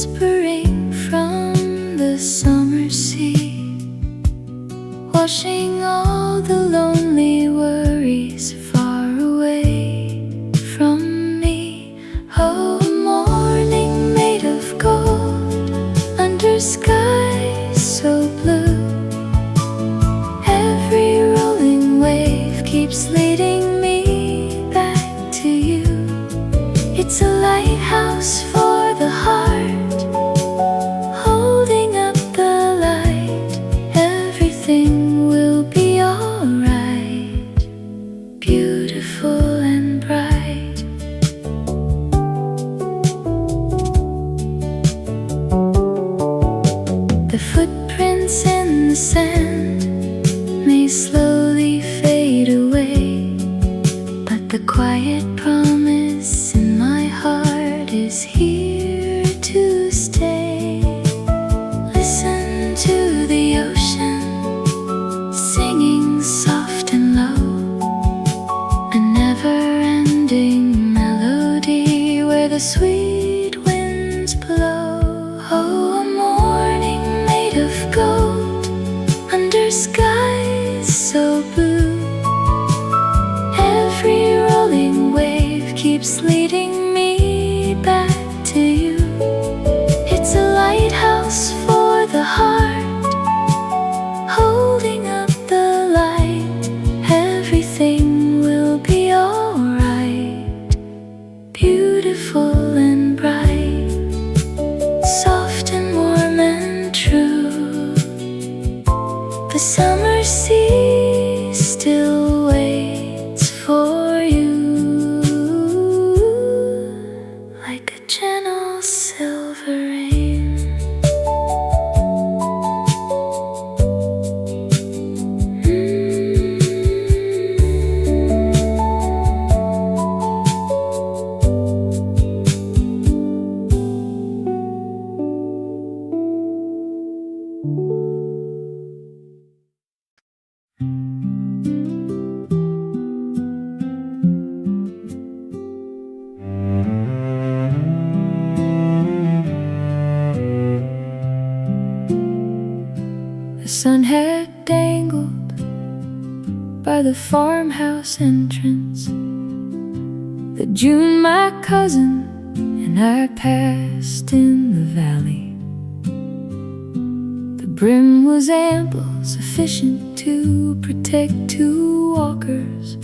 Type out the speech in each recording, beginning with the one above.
whispering from the summer sea, washing all the lonely worries far away from me. Oh, a morning made of gold under skies so blue. Every rolling wave keeps leading me back to you. It's a lighthouse for the heart, holding up the light. Everything will be alright, beautiful and bright. The footprints in the sand may slowly fade away, but the quiet promise in my heart is here to stay. Listen to the ocean singing soft and low, a never-ending melody where the sweet winds blow. Oh, a morning made of gold under skies so blue. Every rolling wave keeps leading me back to you. It's a lighthouse for the heart, holding up the light. Everything will be alright, beautiful and bright, soft and warm and true. The summer sea still waits for you, like a gentle silver rain. The sun had dangled by the farmhouse entrance. The June my cousin and I passed in the valley. The brim was ample, sufficient to protect two walkers,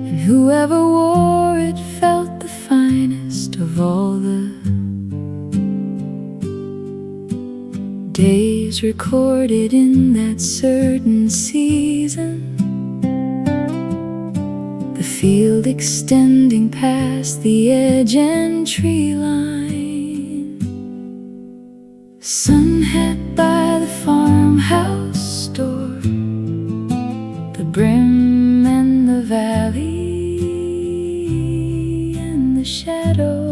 and whoever wore it felt the finest of all the days recorded in that certain season. The field extending past the edge and tree line. Sunhat by the farmhouse door, the brim and the valley and the shadow.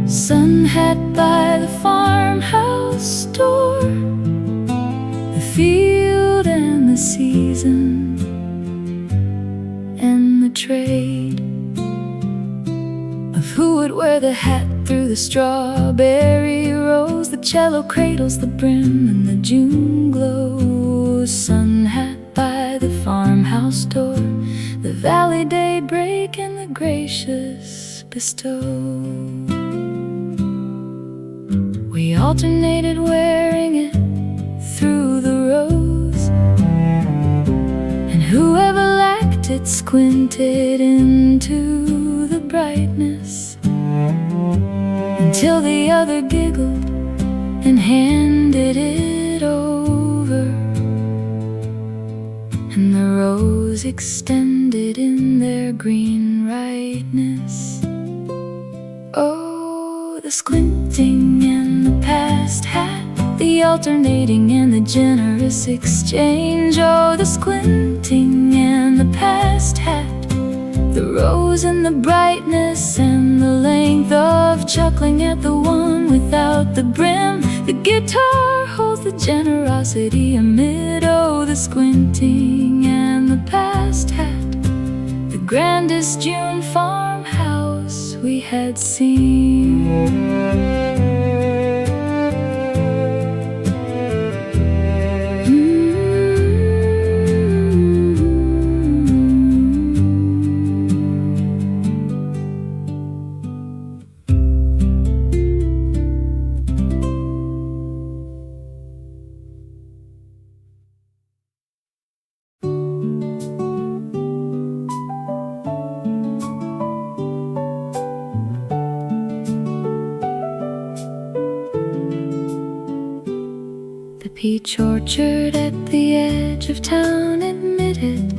Sunhat by the farmhouse door, the field and the season and the trade of who would wear the hat through the strawberry rows. The cello cradles the brim and the June glow. Sunhat by the farmhouse door, the valley daybreak and the gracious bestow. We alternated wearing it through the rows, and whoever lacked it squinted into the brightness, until the other giggled and handed it over, and the rows extended in their green rightness. Oh, the squinting and the past hat, the alternating and the generous exchange. Oh, the squinting and the past hat, the rose and the brightness and the length of chuckling at the one without the brim. The guitar holds the generosity amid. Oh, the squinting and the past hat, the grandest June farmhouse we had seen. The peach orchard at the edge of town admitted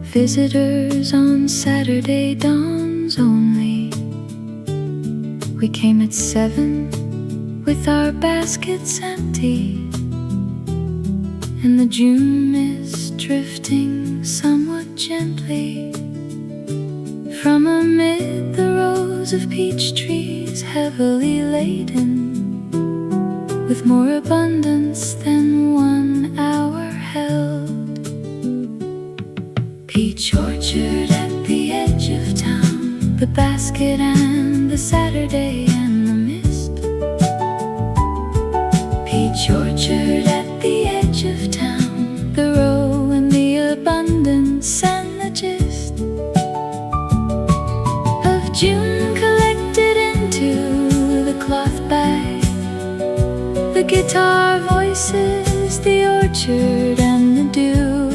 visitors on Saturday dawns only. We came at 7 with our baskets empty, and the June mist drifting somewhat gently from amid the rows of peach trees heavily laden with more abundance than 1 hour held. Peach orchard at the edge of town, the basket and the Saturday and the mist. Peach orchard at the edge of town, the row and the abundance and the gist of June collected into the cloth bag. The guitar voices, the orchard and the dew.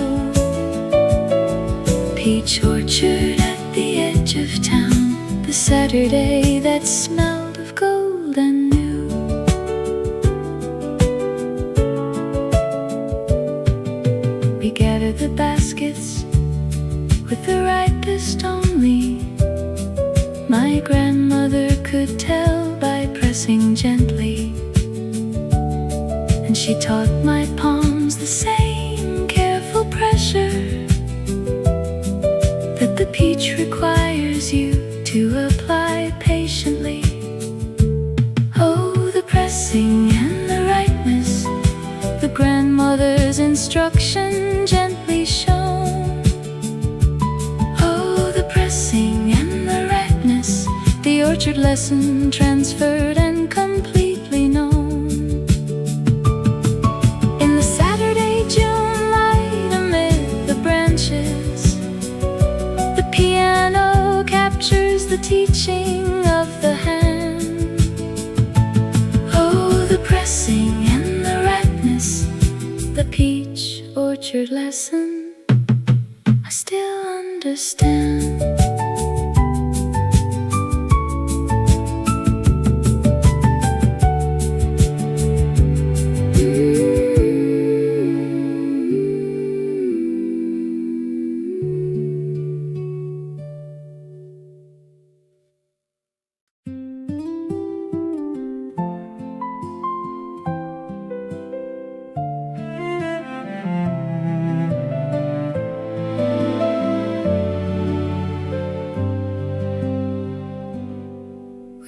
Peach orchard at the edge of town, the Saturday that smelled of gold and new. We gathered the baskets with the ripest only. My grandmother could tell by pressing gently, and she taught my palms the same careful pressure that the peach requires you to apply patiently. Oh, the pressing and the rightness, the grandmother's instruction gently shown. Oh, the pressing and the rightness, the orchard lesson transferred and completely known. The teaching of the hand. Oh, the pressing and the ripeness, the peach orchard lesson I still understand.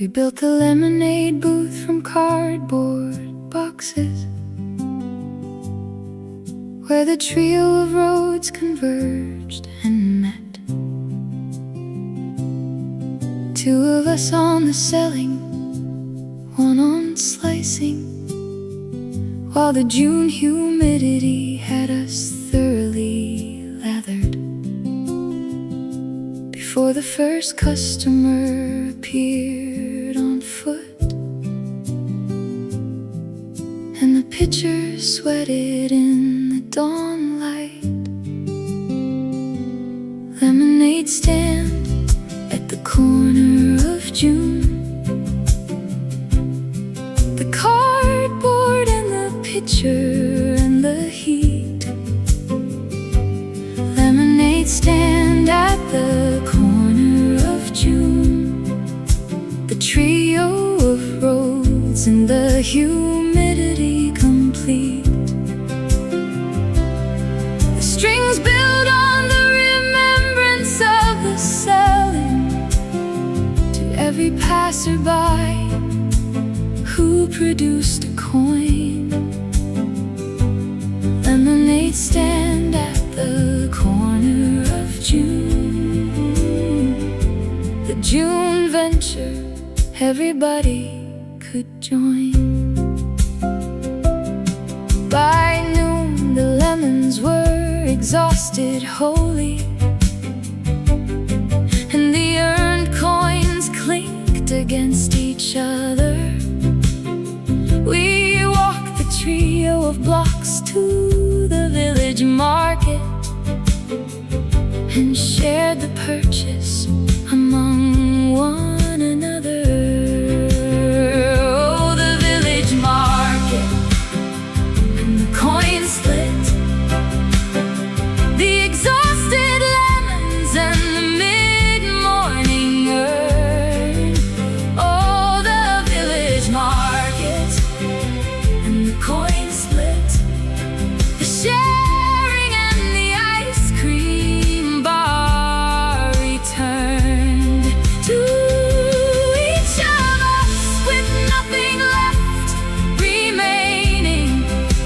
We built the lemonade booth from cardboard boxes, where the trio of roads converged and met. 2 of us on the selling, 1 on slicing, while the June humidity had us thoroughly lathered before the first customer appeared on foot, and the pitcher sweated in the dawn light. Lemonade stand at the corner of June, the cardboard and the pitcher and the heat. Lemonade stand at the corner of June, the trio of roads and the humidity complete. The strings build on the remembrance of the selling to every passerby who produced a coin. Lemonade stand at the corner of June. everybody could join. By noon the lemons were exhausted wholly, and the earned coins clinked against each other. We walked the trio of blocks to the village market and shared the purchase among one another. Oh, the village market and the coin split, the exhausted lemons and the mid-morning urn. Oh, the village market and the coin split, the sharing and the ice cream bar returned to each of us with nothing left remaining.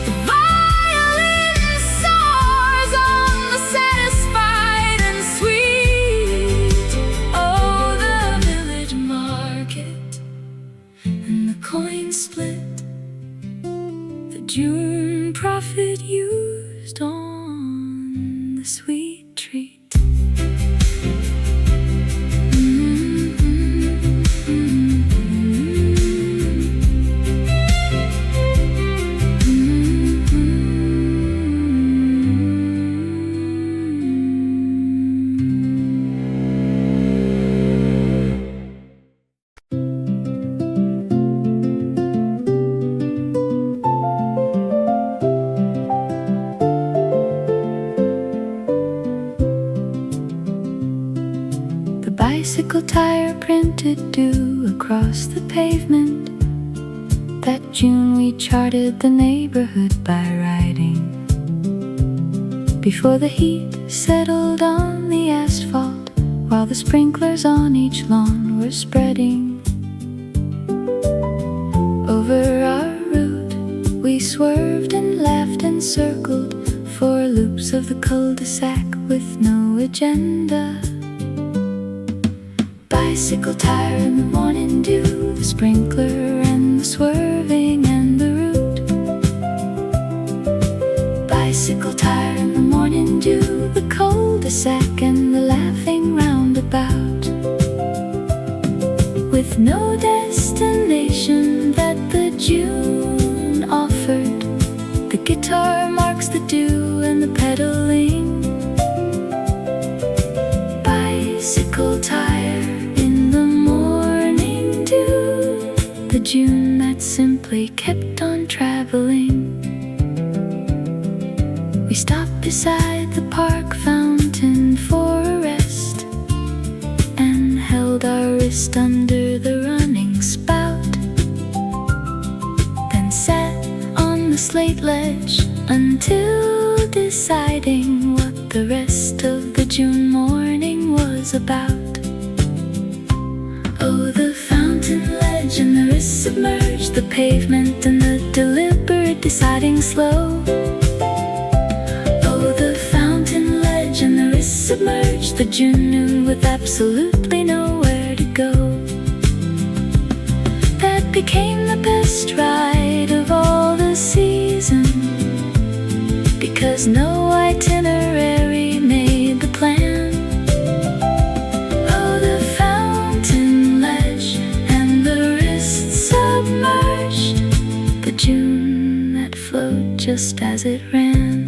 The violin soars on the satisfied and sweet. Oh, the village market and the coin split, the June prophet used on the sweet treat. The bicycle tire printed due across the pavement. That June we charted the neighborhood by riding, before the heat settled on the asphalt, while the sprinklers on each lawn were spreading. Over our route we swerved and laughed and circled four loops of the cul-de-sac with no agenda. Bicycle tire in the morning dew, the sprinkler and the swerving and the route. Bicycle tire in the morning dew, the cul-de-sac and the laughing roundabout. With no destination that the June offered, the guitar marks the dew and the pedaling. Bicycle tire in the morning dew, the June that simply kept on traveling. We stopped beside the park fountain for a rest and held our wrist under the running spout, then sat on the slate ledge until deciding what the rest of the June morning was about. Oh, the fountain ledge and the wrist submerged, the pavement and the deliberate deciding slow. Oh, the fountain ledge and the wrist submerged, the June noon with absolutely nowhere to go. That became the best ride of all the season, because no itinerary made the plan. Oh, the fountain ledge and the wrist submerged, the June that flowed just as it ran.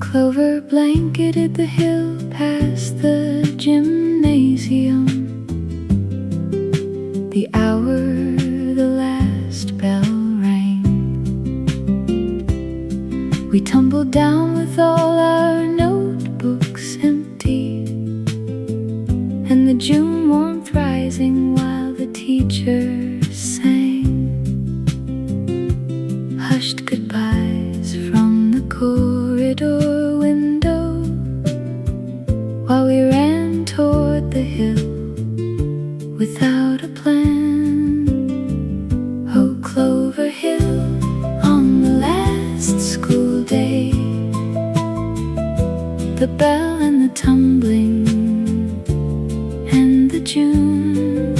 Clover blanketed the hill past the gymnasium. The hour the last bell rang. We tumbled down with all our notebooks empty, and the June warmth rising while the teacher sang hushed goodbyes without a plan. Oh, Clover Hill, on the last school day, the bell and the tumbling and the June.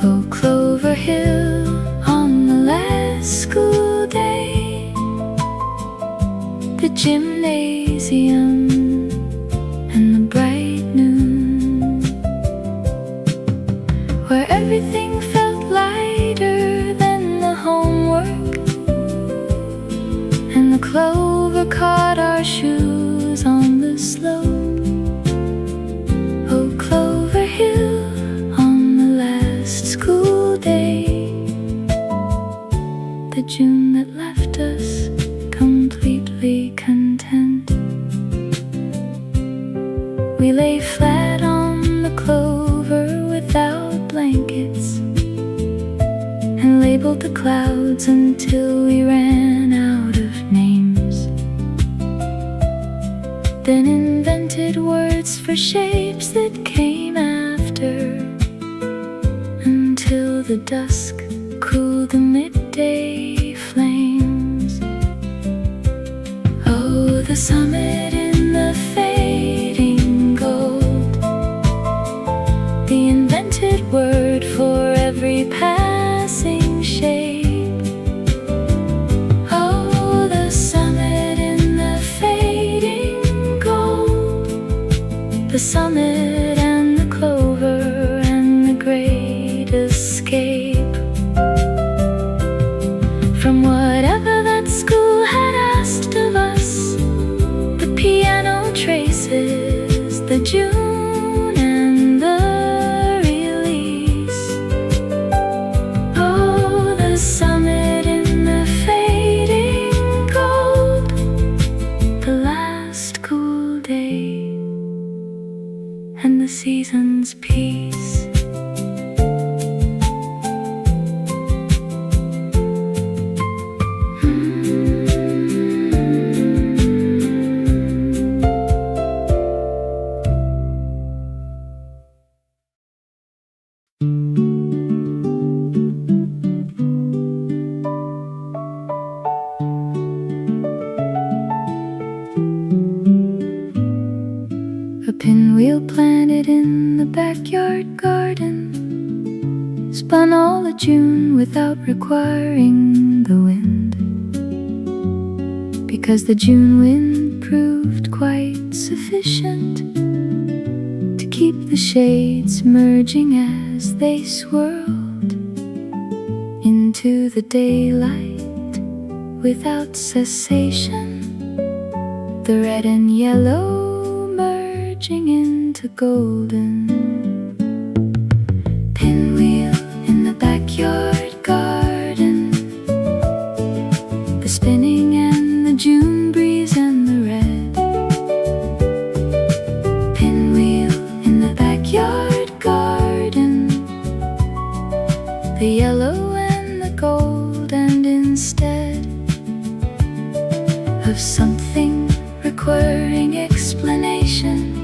Oh, Clover Hill, on the last school day, the gymnasium and the bright noon, where everything felt lighter than the homework, and the clover caught our shoes on the slope. Oh, Clover Hill, on the last school day, the June that left us completely content. We lay flat on the clover without blankets, and labeled the clouds until we ran out of names. Then invented words for shapes that came after, until the dusk cooled the midday flames. Oh, the summit in the fading gold, the invented word for every passing shape. Oh, the summit in the fading gold, the summit and the clover and the great escape from whatever that school had asked of us. The piano traces, the June and the release. Oh, the summit in the fading gold, the last cool day and the season's peace. A pinwheel planted in the backyard garden spun all of June without requiring the wind, because the June wind proved quite sufficient to keep the shades merging as they swirled into the daylight without cessation, the red and yellow merging into golden. Pinwheel in the backyard garden, the spinning and the June breeze and the red. Pinwheel in the backyard garden, the yellow and the gold, and instead of something requiring explanation,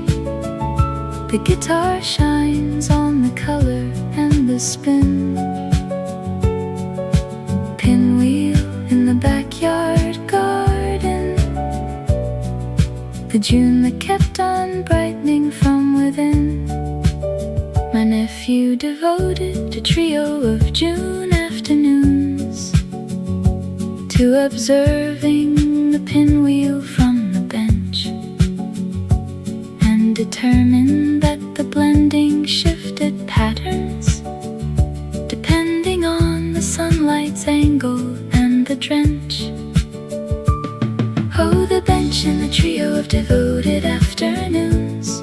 the guitar shines on the color and the spin. Pinwheel in the backyard garden, the June that kept on brightening from within. My nephew devoted a trio of June afternoons to observing the pinwheel from the bench, and determined that the blending shifted patterns depending on the sunlight's angle and the drench. Oh, the bench and the trio of devoted afternoons,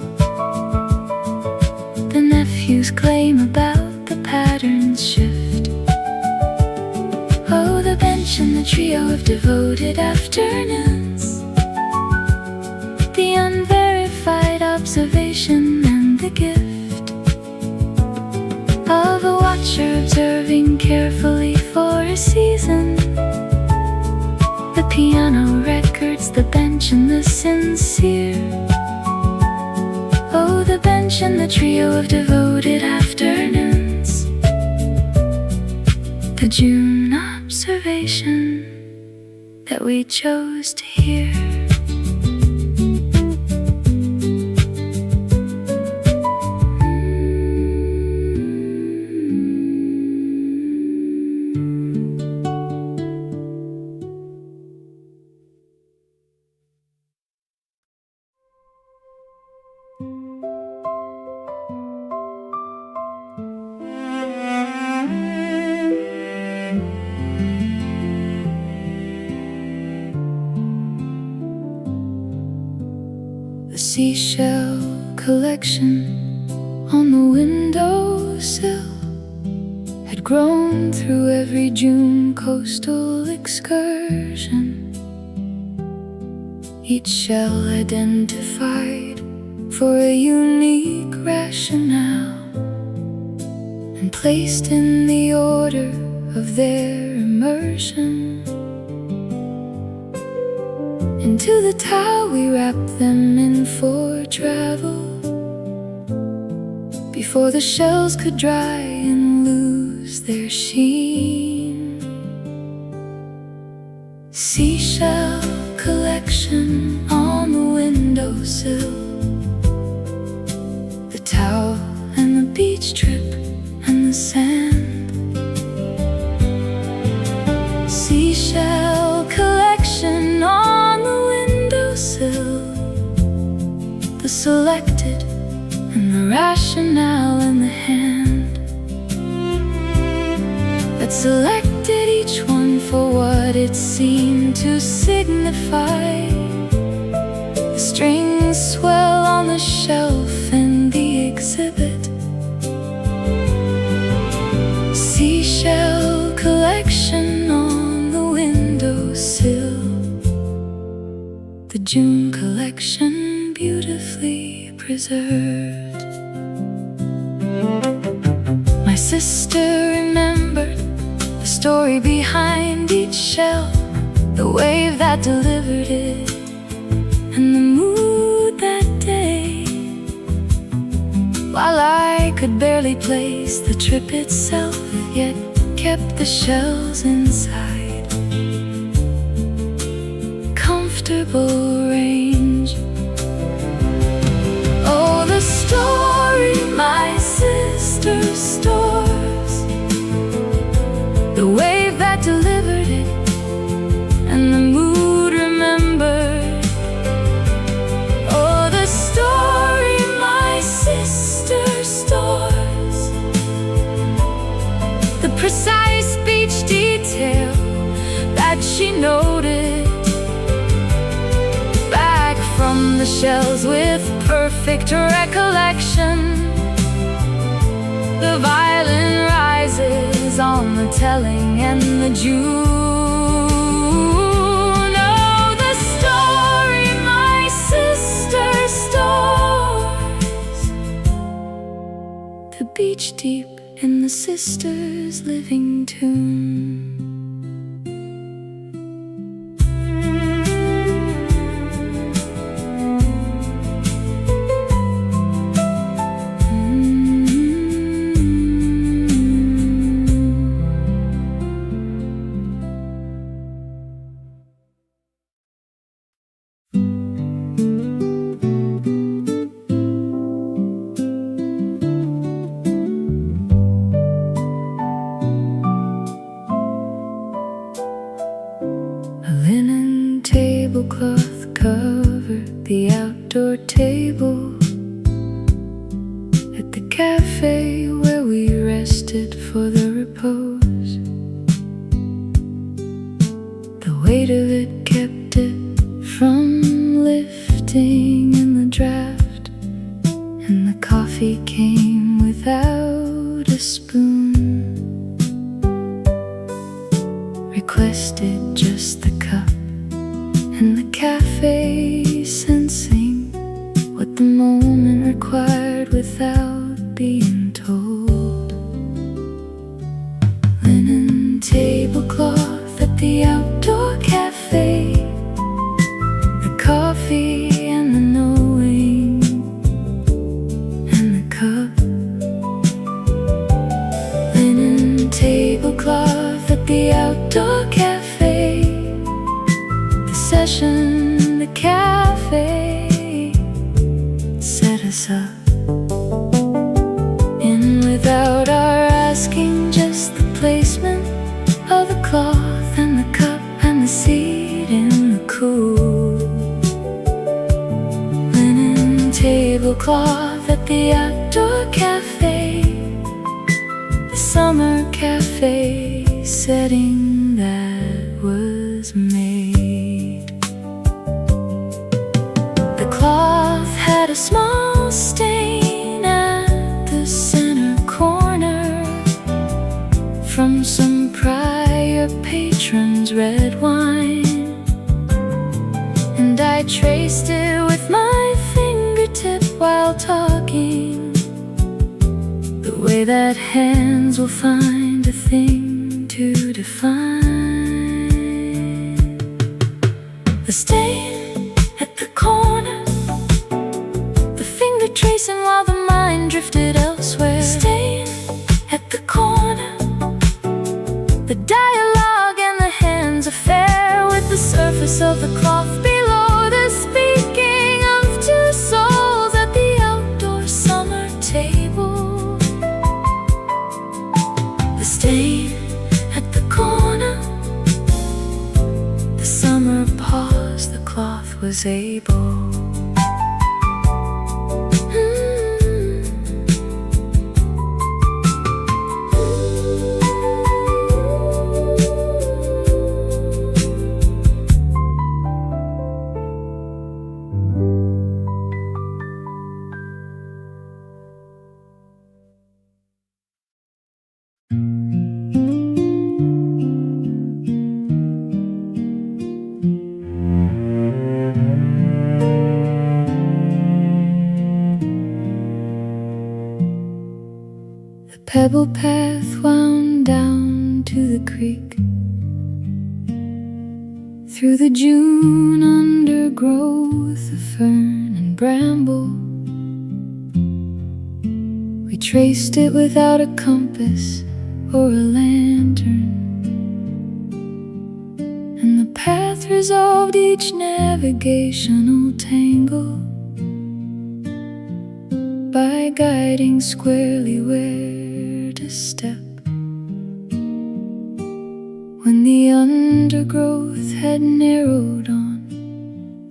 the nephew's claim about the pattern's shift. Oh, the bench and the trio of devoted afternoons, the unverified observation and the gift of a watcher observing carefully for a season. The piano records, the bench and the sincere. Oh, the bench and the trio of devoted afternoons, the June observation that we chose to hear. The Seashell Collection on the windowsill had grown through every June coastal excursion, each shell identified for a unique rationale and placed in the order of their immersion. Into the towel we wrapped them in for travel, before the shells could dry and lose their sheen. Seashell Collection on the windowsill, the towel and the beach trip and the sand. Seashell Collection on the windowsill, the selected and the rationale in the hand that selected each one for what it seemed to signify. The strings swell on the shelf and the exhibit. Seashell Collection on the windowsill, the June collection beautifully preserved. My sister remembered the story behind each shell, the wave that delivered it, and the mood that day. While I could barely place the trip itself, yet kept the shells inside comfortable range. Oh, the story my sister stores, the wave that delivered it, and the mood remembered. Oh, the story my sister stores, the precise beach detail that she noted, back from the shells with perfect recollection. The violin rises on the telling and the June. Oh, the story my sister stores, the beach deep in the sisters' living tomb. Tablecloth covered the outdoor table at the cafe where we rested for the repose. The weight of it kept it from lifting in the draft, and the coffee came without a spoon. Requested just the cup, and the cafe sensing what the moment required without being told. Linen tablecloth at the outdoor cafe, the coffee and the knowing, and the cup. Linen tablecloth the outdoor cafe, the session, the cafe set us up. In without our asking, just the placement of the cloth and the cup and the seat in the cool linen tablecloth at the outdoor cafe, the summer cafe setting that was made. The cloth had a small stain at the center corner from some prior patron's red wine, and I traced it with my fingertip while talking, the way that hands will find a thing to define. The stain at the corner, the finger tracing while the mind drifted elsewhere. The stain at the corner, the dialogue and the hand's affair with the surface of the cloth below. The speaking of two souls at the outdoor summer table. The stain at the corner, the summer pause the cloth was able. Pebble path wound down to the creek, through the June undergrowth of fern and bramble. We traced it without a compass or a lantern, and the path resolved each navigational tangle by guiding squarely where to step. When the undergrowth had narrowed on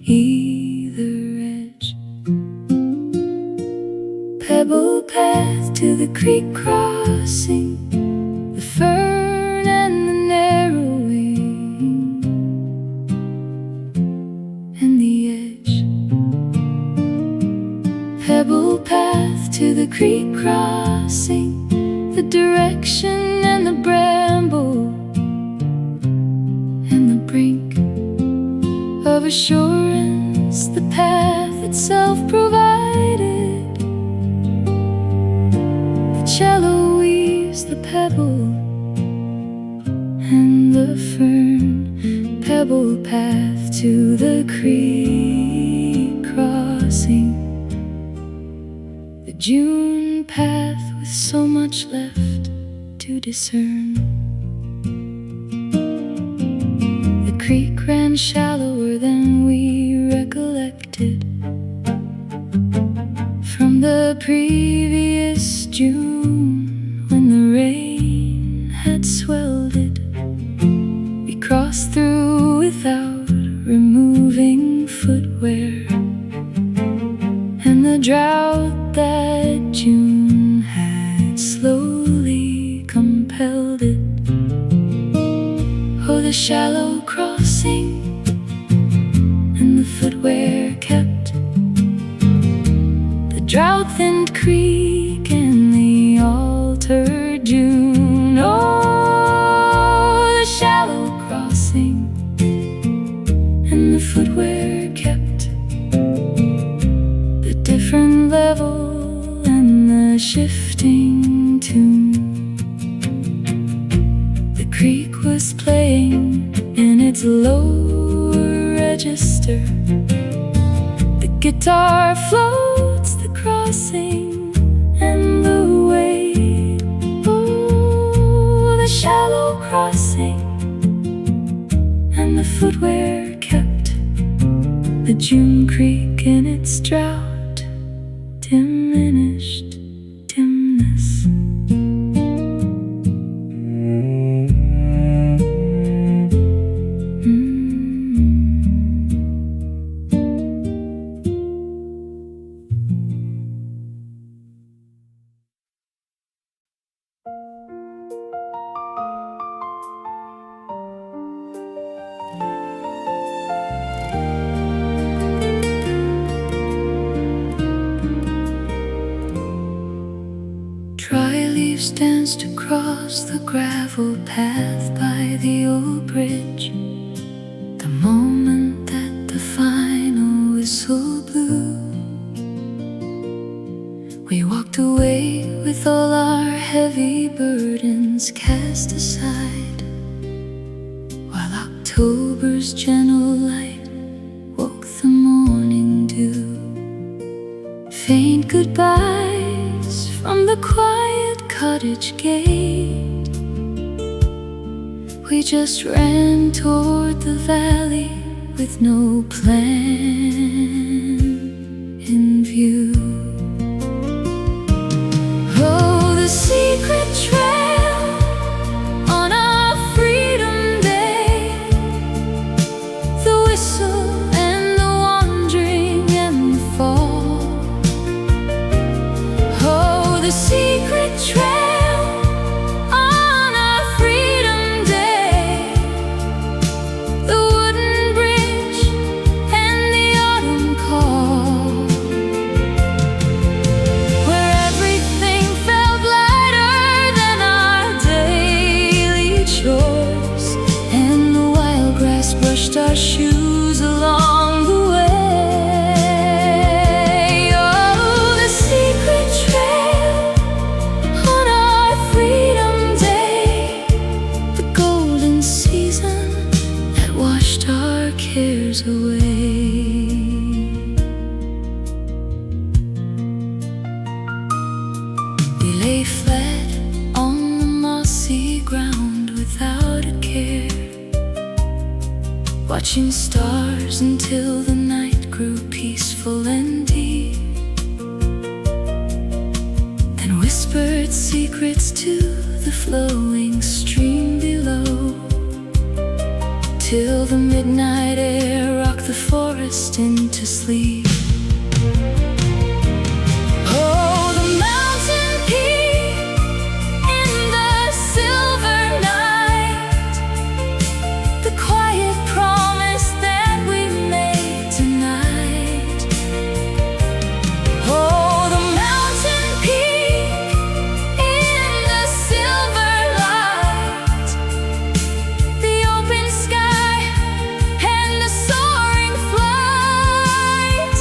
either edge, pebble path to the creek crossing, the fern and the narrowing and the edge. Pebble path to the creek crossing, the direction and the bramble and the brink of assurance the path itself provided. The cello weaves the pebble and the fern. Pebble path to the creek crossing, the June path with so much left to discern. The creek ran shallower than we recollected from the previous June, when the rain had swelled it. We crossed through without removing footwear, and the drought that June had slowly compelled it. Oh, the shallow crossing and the footwear kept, the drought-thinned creek and the altered June. Oh, the shallow crossing and the footwear kept, the different level and the shifting tune. The creek was playing in its lower register. The guitar floats the crossing and the wave. Oh, the shallow crossing the footwear kept the June creek in its drought, diminished dimness. Dry leaves danced across the gravel path by the old bridge. The moment that the final whistle blew, we walked away with all our heavy burdens cast aside, while October's gentle light woke the morning dew. Faint goodbyes from the quiet cottage gate, we just ran toward the valley with no plan in view. Oh, the secret trail on our freedom day, the whistle and the wandering and the fall. Oh, the secret trail on our freedom day, the wooden bridge and the autumn call, where everything felt lighter than our daily chores, and the wild grass brushed our shoes along the way. Oh, the secret trail on our freedom day, the golden season that washed our cares away. We lay flat on the mossy ground without a care, watching stars until the night grew peaceful and deep, then whispered secrets to the flowing stream below, till the midnight air rocked the forest into sleep. Oh, the mountain peak in the silver night, the quiet promise that we made tonight. Oh, the mountain peak in the silver light, the open sky and the soaring flight.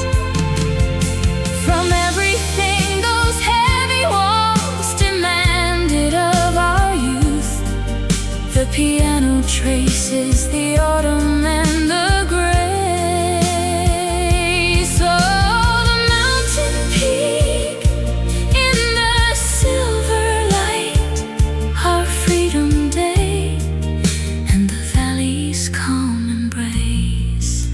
From everything those heavy walls demanded of our youth, the piano traces the autumn and the grace. Oh, the mountain peak in the silver light, our freedom day, and the valley's calm embrace.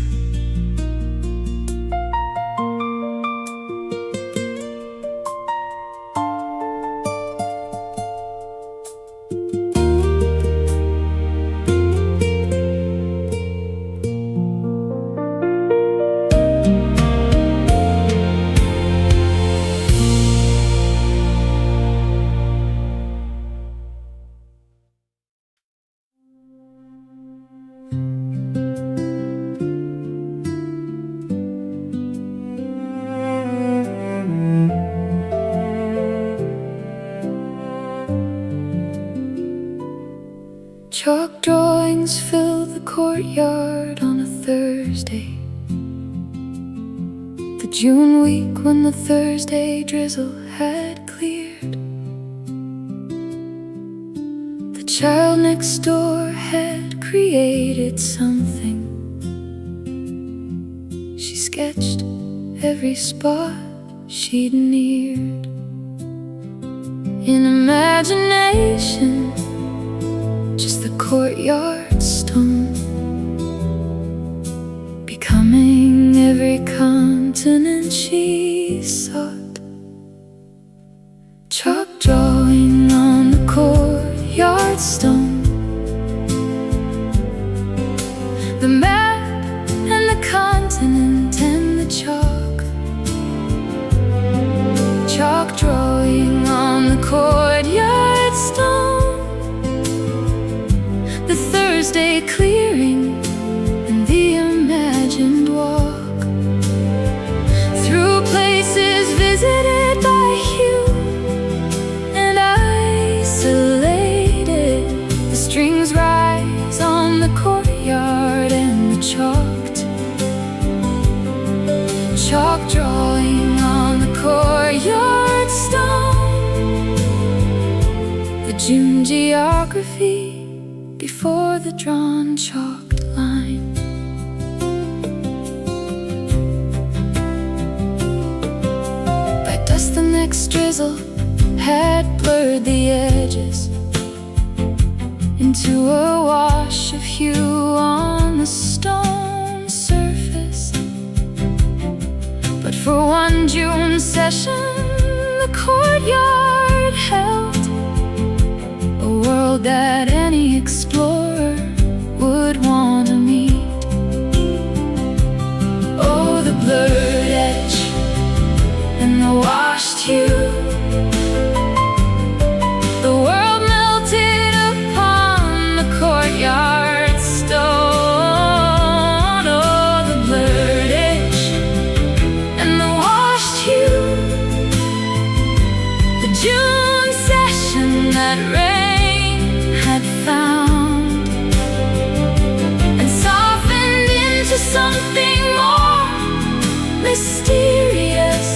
Chalk drawings fill the courtyard on a Thursday, the June week when the Thursday drizzle had cleared. The child next door had created something. She sketched every spot she'd neared. In imagination, just the courtyard stone, Thursday clearing and the imagined walk through places visited by you and isolated. The strings rise on the courtyard and the chalk drawing on the courtyard stone, the June geography before the drawn chalked line. By dusk the next drizzle had blurred the edges into a wash of hue on the stone surface. But for one June session the courtyard held a world that any explorer would want to meet. Oh, the blurred edge and the washed hue, the world melted upon the courtyard stone. Oh, the blurred edge and the washed hue, the June session that rain had found and softened into something more mysterious.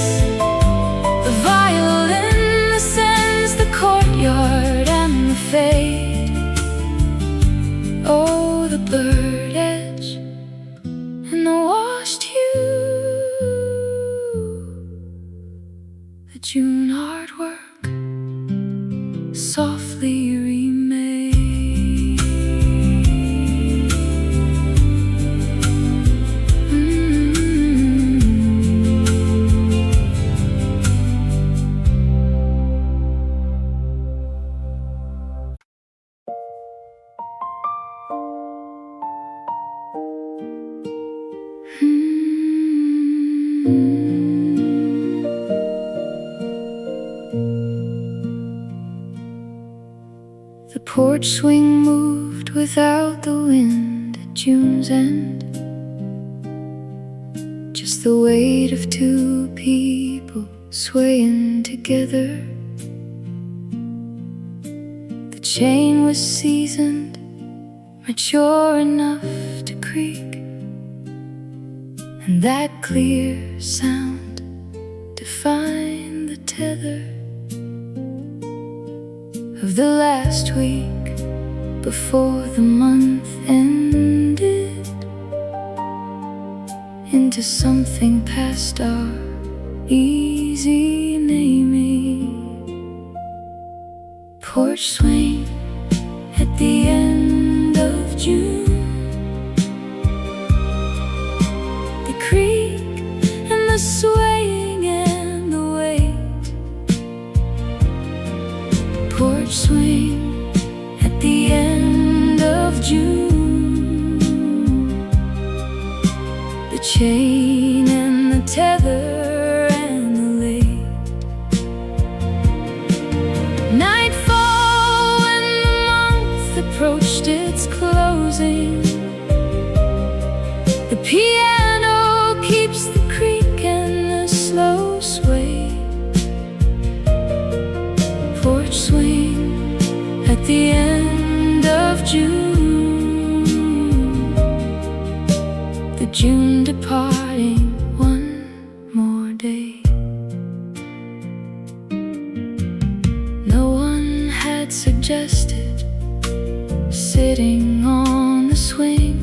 The violin ascends the courtyard and the fade. Oh, the blurred edge and the washed hue, the June artwork softly remade. The porch swing moved without the wind at June's end. Just the weight of two people swaying together. The chain was seasoned, mature enough to creak, and that clear sound defined the tether of the last week before the month ended into something past our easy naming. Porch swing at the end of June, the creak and the swaying and the weight. Porch swing at the end of June, the chain and the tether and the lake. Nightfall when the month approached its closing, the piano keeps the creak and the slow sway. Porch swing at the end of June, the June departing one more day. No one had suggested sitting on the swing,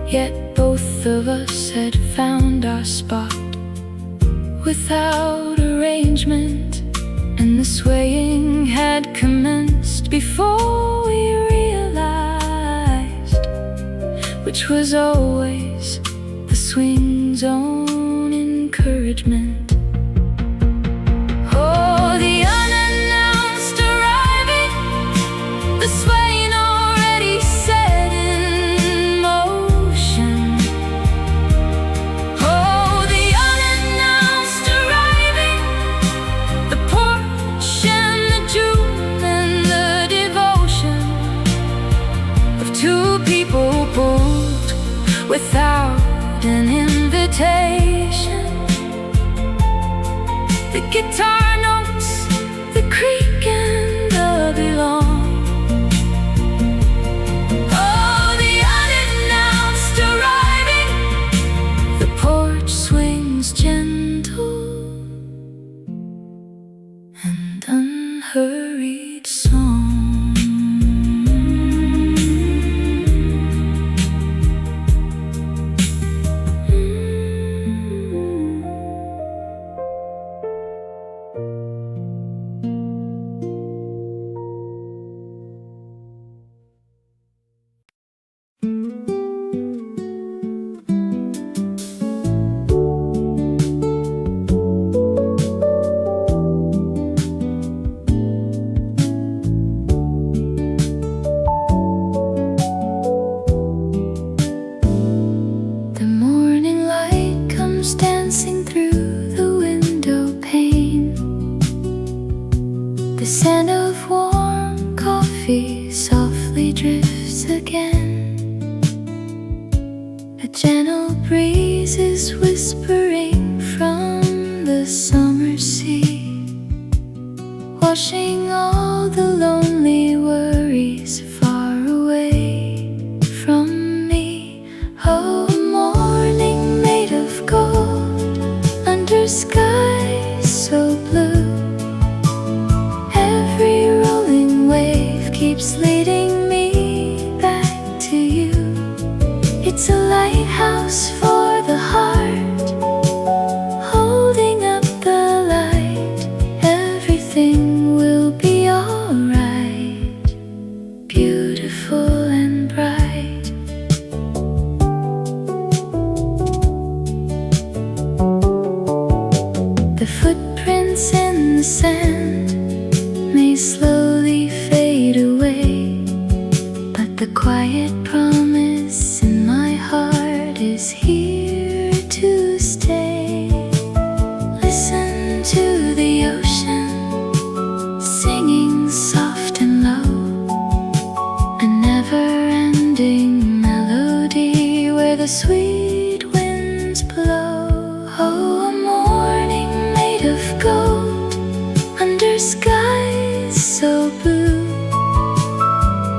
yet both of us had found our spot without arrangement, and the swaying had commenced before we realized which was always the swing's own encouragement. Oh, the unannounced arriving, the swaying already set in motion. Oh, the unannounced arriving, the porch and the June and the devotion of two guitar notes, the creak and the belong. Oh, the unannounced arriving, the porch swings gentle and unhurried song. Dancing through the window pane, the scent of warm coffee softly drifts again. A gentle breeze is whispering from the summer sea, washing all the lonely worries far away from me. Oh, morning made of gold under skies so blue, every rolling wave keeps leading me back to you. It's a lighthouse for the heart, holding up the light. Everything will be alright, beautiful and bright. The footprints in the sand may slowly fade away, but the quiet promise in my heart is here to stay. Listen to the ocean singing soft and low, a never-ending melody where the sweet winds blow. Oh, a morning made of gold under skies so blue,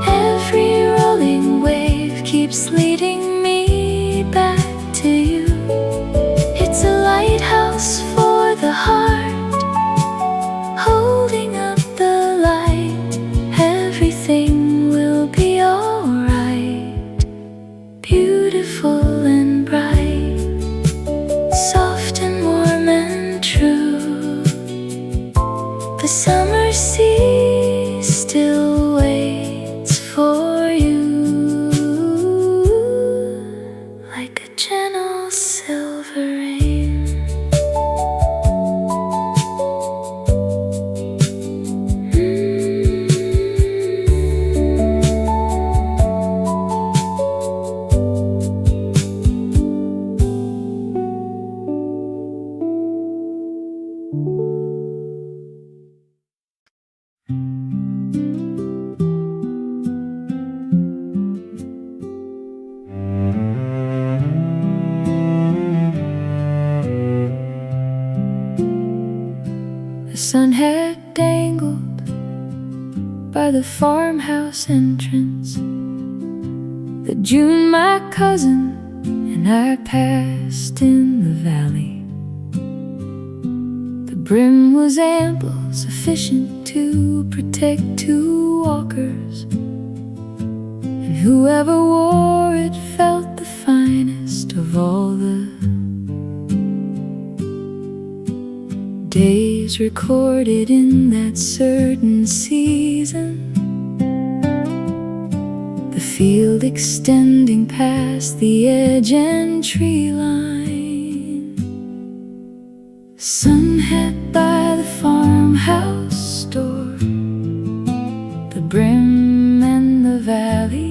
every rolling wave keeps leading me back to you. It's a lighthouse for the heart, holding up the light. Everything will be alright, beautiful and bright, soft and warm and true. The summer sea still waits for you, like a gentle silver rain. The sun had dangled by the farmhouse entrance. The June my cousin and I passed in the valley. The brim was ample, sufficient to protect two walkers, and whoever wore it felt the finest of all the days recorded in that certain season. The field extending past the edge and tree line, Sunhat by the farmhouse door, the brim and the valley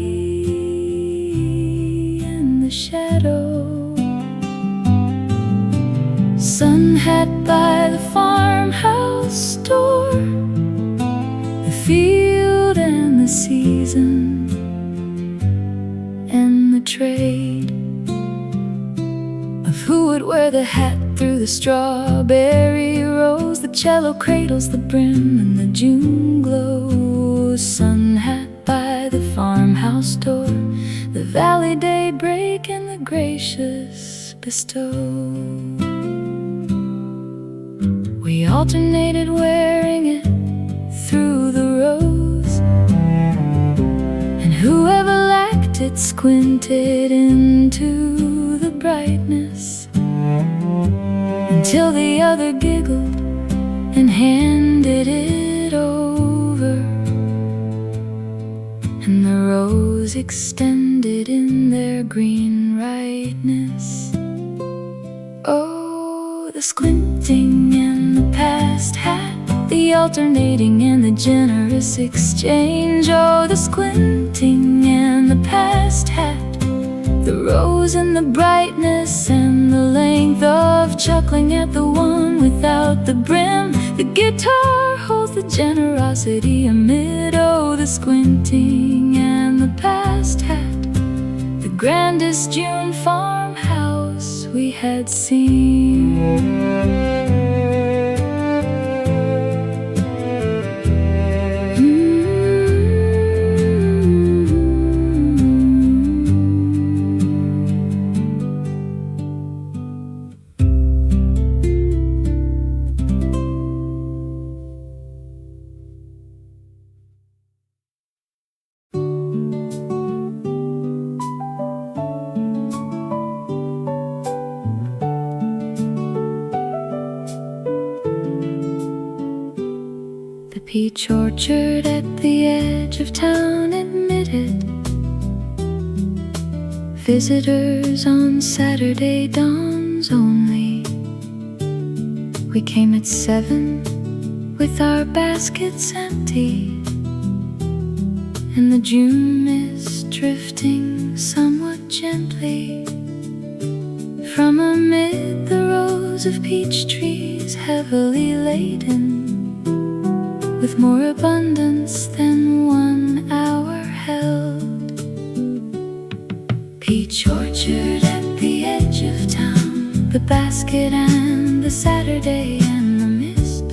and the shadow. Sunhat by the farmhouse door, the field and the season and the trade of who would wear the hat through the strawberry rows. The cello cradles the brim and the June glows. Sunhat by the farmhouse door, the valley daybreak and the gracious bestow. We alternated wearing it through the rows, and whoever lacked it squinted into the brightness, until the other giggled and handed it over, and the rows extended in their green rightness. Oh, the squinting and the past hat, the alternating and the generous exchange. Oh, the squinting and the past hat, the rose and the brightness and the length of chuckling at the one without the brim. The guitar holds the generosity amid. Oh, the squinting and the past hat, the grandest June farmhouse we had seen. The peach orchard at the edge of town admitted visitors on Saturday dawns only. We came at 7 with our baskets empty, and the June mist drifting somewhat gently from amid the rows of peach trees heavily laden with more abundance than 1 hour held. Peach orchard at the edge of town, the basket and the Saturday and the mist.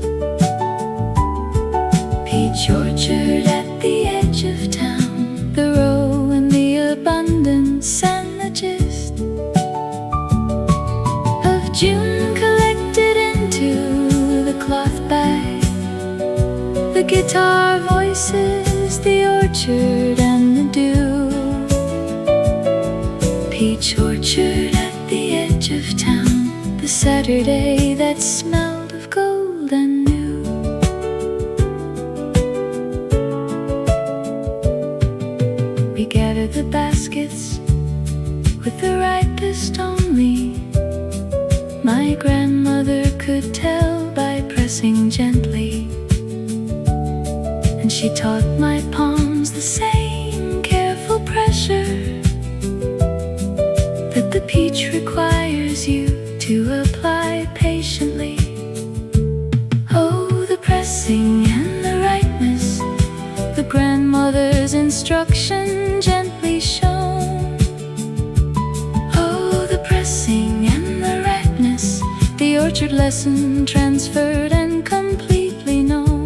Peach orchard at the edge of town, the row and the abundance and the gist of June collected into the cloth bag. The guitar voices, the orchard and the dew. Peach orchard at the edge of town, the Saturday that smelled of gold and new. We gathered the baskets with the ripest only. My grandmother could tell by pressing gently, and she taught my palms the same careful pressure that the peach requires you to apply patiently. Oh, the pressing and the rightness, the grandmother's instruction gently shown. Oh, the pressing and the rightness, the orchard lesson transferred and completely known.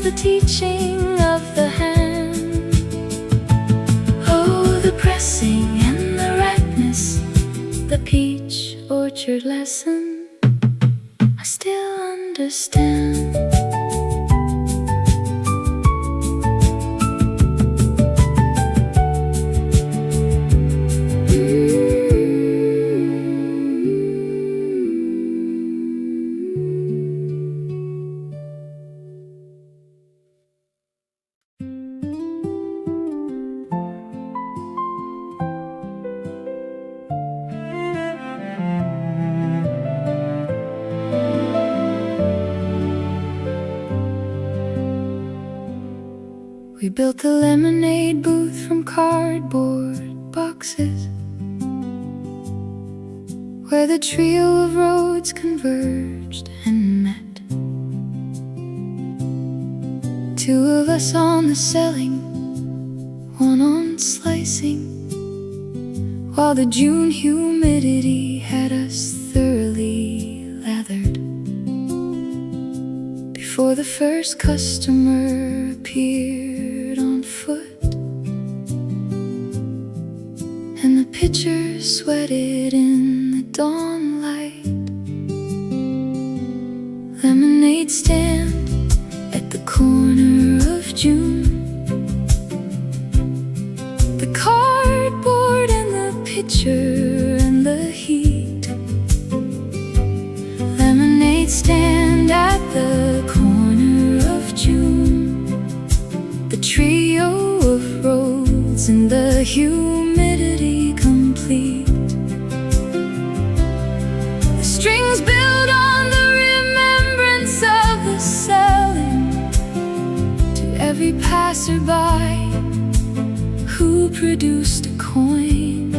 The teaching of the hand. Oh, the pressing and the ripeness, the peach orchard lesson I still understand. We built the lemonade booth from cardboard boxes, where the trio of roads converged and met Two of us on the selling, one on slicing, while the June humidity had us thoroughly lathered before the first customer appeared on foot, and the pitcher sweated in the dawn light. Lemonade stand at the corner of June, the cardboard and the pitcher and the heat. Lemonade stand at the corner of June, the trio of roads and the humidity complete. The strings build on the remembrance of the selling to every passerby who produced a coin.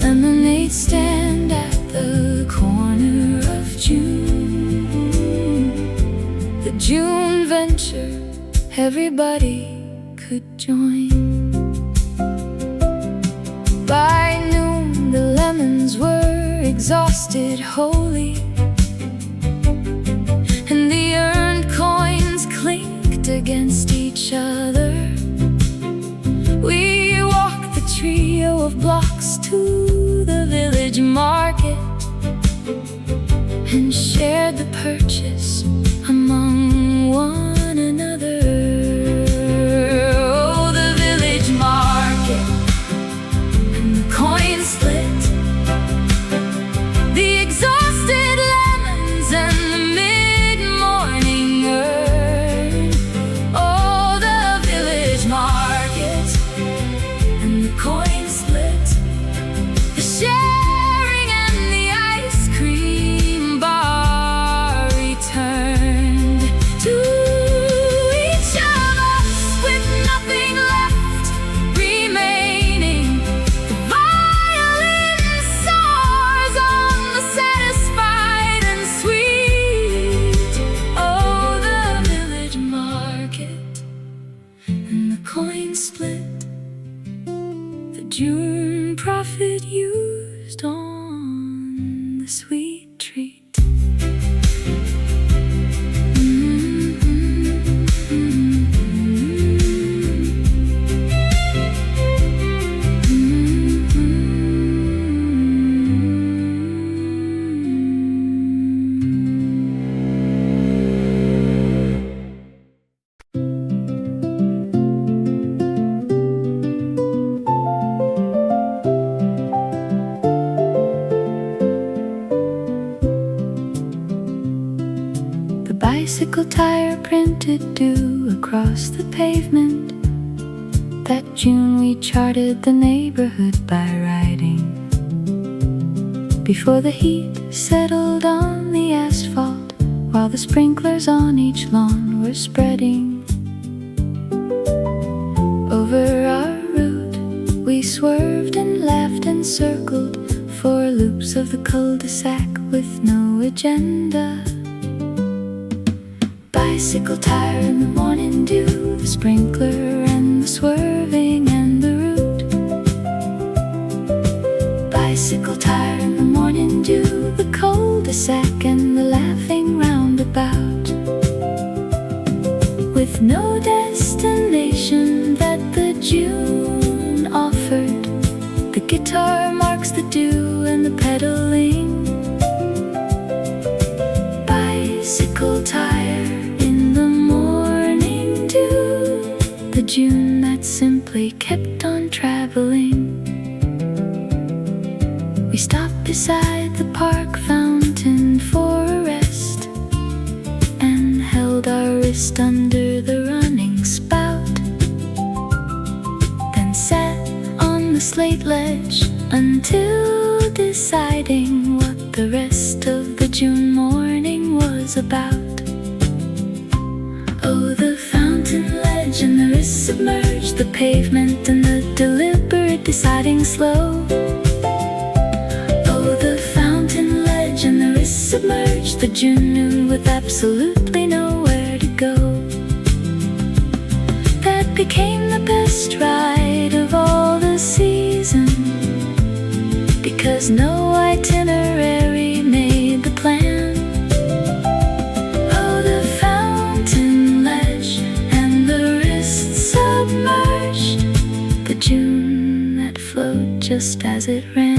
Lemonade stand at the corner of June, the June venture everybody could join. By noon the lemons were exhausted wholly, and the earned coins clinked against each other. We walked the trio of blocks to the village market and shared the purchase among one another. Oh, the village market and the coin split, the exhausted lemons and the mid-morning urn. Oh, the village market and the coin split, the sharing and the ice cream bar returned to each of us with nothing left remaining. The violin soars on the satisfied and sweet. Oh, the village market and the coin split, the June profit used on the sweet treat. The bicycle tire printed due across the pavement. That June we charted the neighborhood by riding, before the heat settled on the asphalt, while the sprinklers on each lawn were spreading. Over our route we swerved and laughed and circled four loops of the cul-de-sac with no agenda. Bicycle tire in the morning dew, the sprinkler and the swerving and the route. Bicycle tire in the morning dew, the cul-de-sac and the laughing roundabout. With no destination that the June offered, the guitar marks the dew and the pedaling. Bicycle tire in the morning dew, the June that simply kept on traveling. We stopped beside the park fountain for a rest and held our wrist under the running spout, then sat on the slate ledge until deciding what the rest of the June morning was about. Oh, the fountain ledge and the wrist submerged, the pavement and the deliberate deciding slow. Oh, the fountain ledge and the wrist submerged, the June noon with absolutely nowhere to go. became the best ride of all the season, because no itinerary made the plan. Oh, the fountain ledge and the wrist submerged, the June that flowed just as it ran.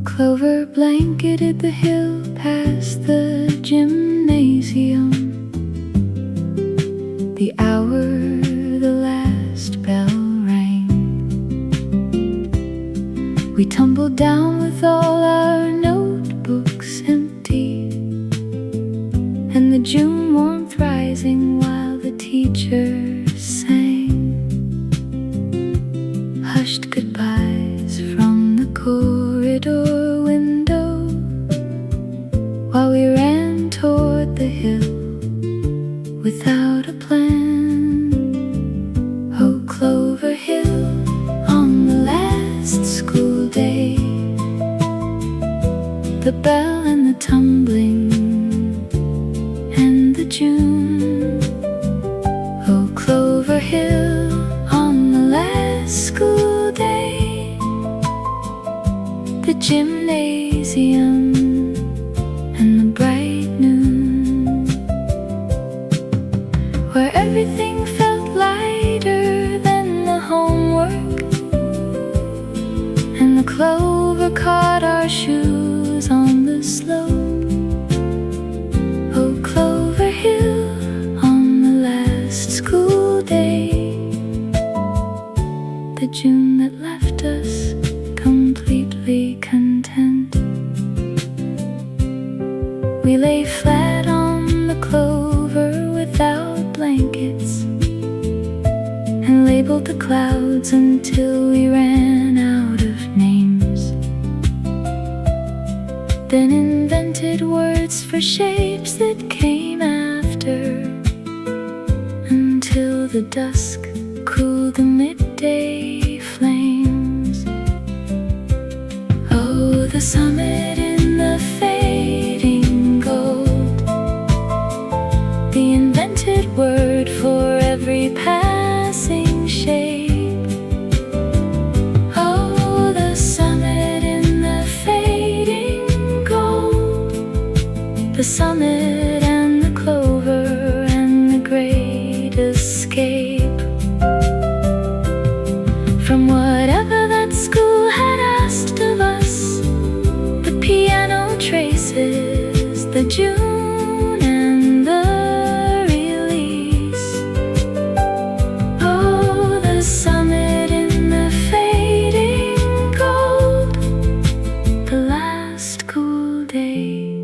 Clover blanketed the hill past the gymnasium. The hour the last bell rang. We tumbled down with all our notebooks empty, and the June warmth rising while the teacher sang hushed goodbyes from the corridor window, while we ran toward the hill without a plan. Oh, Clover Hill on the last school day, the bell and the tumbling and the June. Oh, Clover Hill on the last school day, the gymnasium and the bright noon, where everything felt lighter than the homework, and the clover caught our shoes on the slope. Oh, Clover Hill on the last school day, the June that left us completely content. We lay flat on the clover without blankets, and labeled the clouds until we ran out of names. Then invented words for shapes that came after, until the dusk cooled the midday flames. Oh, the summit in the fading gold, the invented word for every passing shape. Oh, the summit in the fading gold, the summit and the clover and the great escape from whatever that school had asked of us. The piano traces, the June and the release. Oh, the summit in the fading gold, the last cool day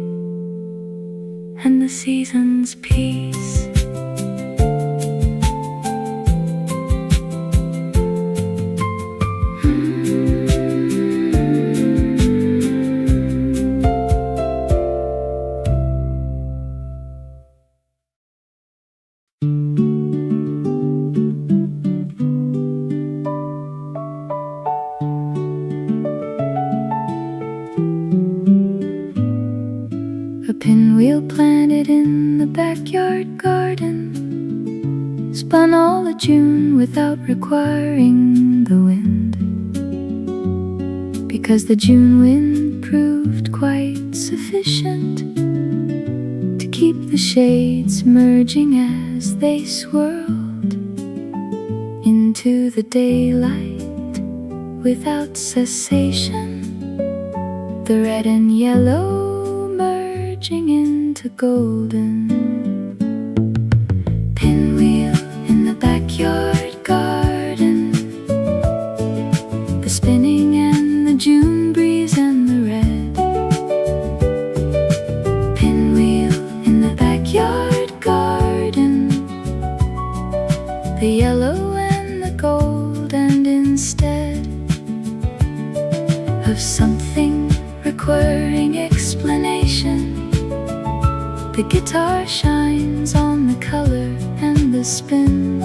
and the season's peace. A pinwheel planted in the backyard garden spun all of June without requiring the wind, because the June wind proved quite sufficient to keep the shades merging as they swirled into the daylight without cessation, the red and yellow merging into golden. Pinwheel in the backyard garden, the spinning and the June breeze and the red. Pinwheel in the backyard garden, the yellow and the gold, and instead of The guitar shines on the color and the spin.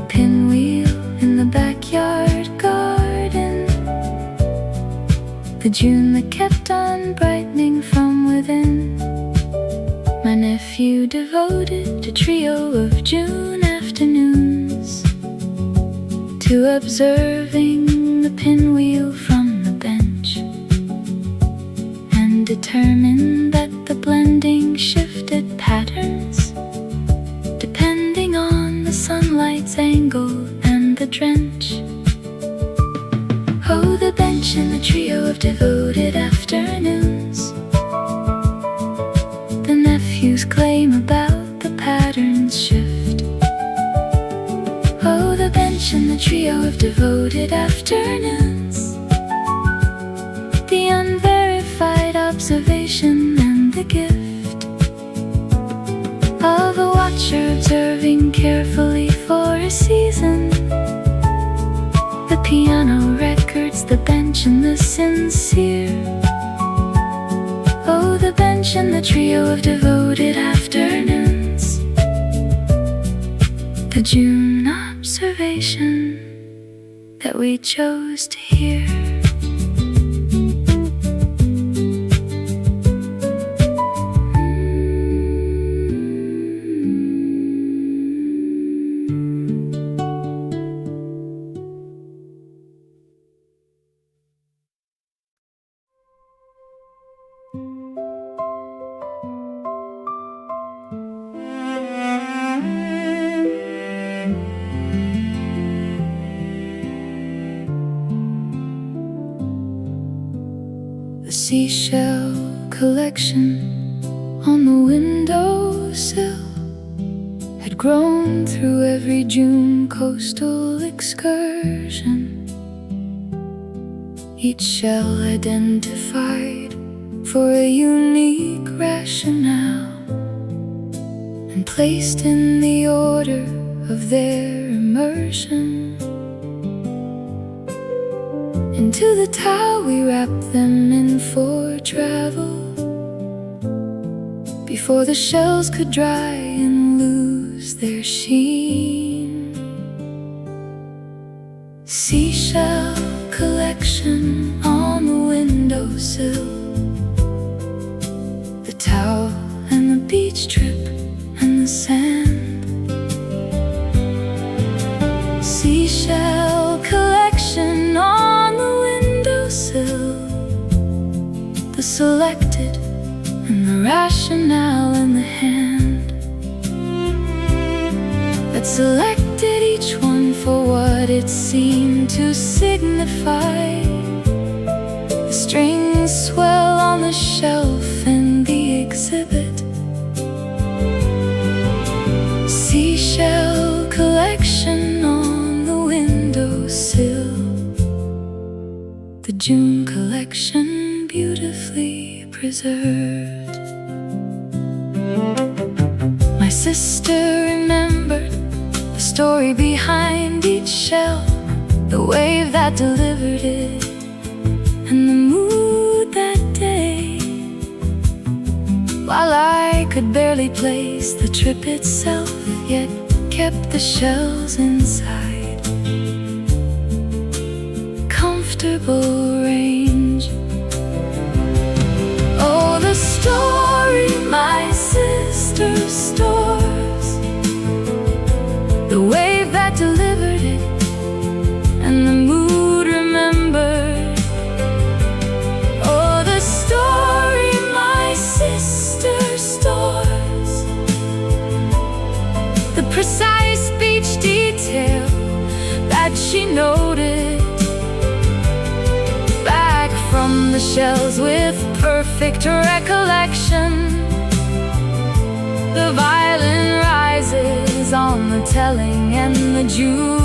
Pinwheel in the backyard garden. The June that kept on brightening from within. My nephew devoted a trio of June afternoons to observing the pinwheel from the bench, and determined that the blending shifted patterns depending on the sunlight's angle and the drench. Oh, the bench and the trio of devoted afternoons. The nephew's claim about the pattern's shift. Oh, the bench and the trio of devoted afternoons. The unverified observation and the gift of a watcher observing carefully for a season. The piano records, the bench and the sincere. Oh, the bench and the trio of devoted afternoons. The June observation that we chose to hear. The Seashell Collection on the windowsill had grown through every June coastal excursion. Each shell identified for a unique rationale and placed in the order of their immersion. Into the towel we wrap them in for travel, before the shells could dry and lose their sheen. Seashell Collection on the windowsill. The towel and the beach trip and the sand. Seashell Collection on the windowsill. The selected and the rationale in the hand that selected each one for what it seemed to signify. The strings swell on the shelf in the exhibit. Seashell Collection on the windowsill. The June collection beautifully preserved. My sister remembered the story behind each shell, the wave that delivered it, and the mood that day. While I could barely place the trip itself, yet kept the shells inside comfortable range. Oh, the story my sister stores, the wave that delivered it, and the mood remembered. Oh, the story my sister stores, the precise beach detail that she noted, back from the shells with perfect recollection. The violin rises on the telling and the June.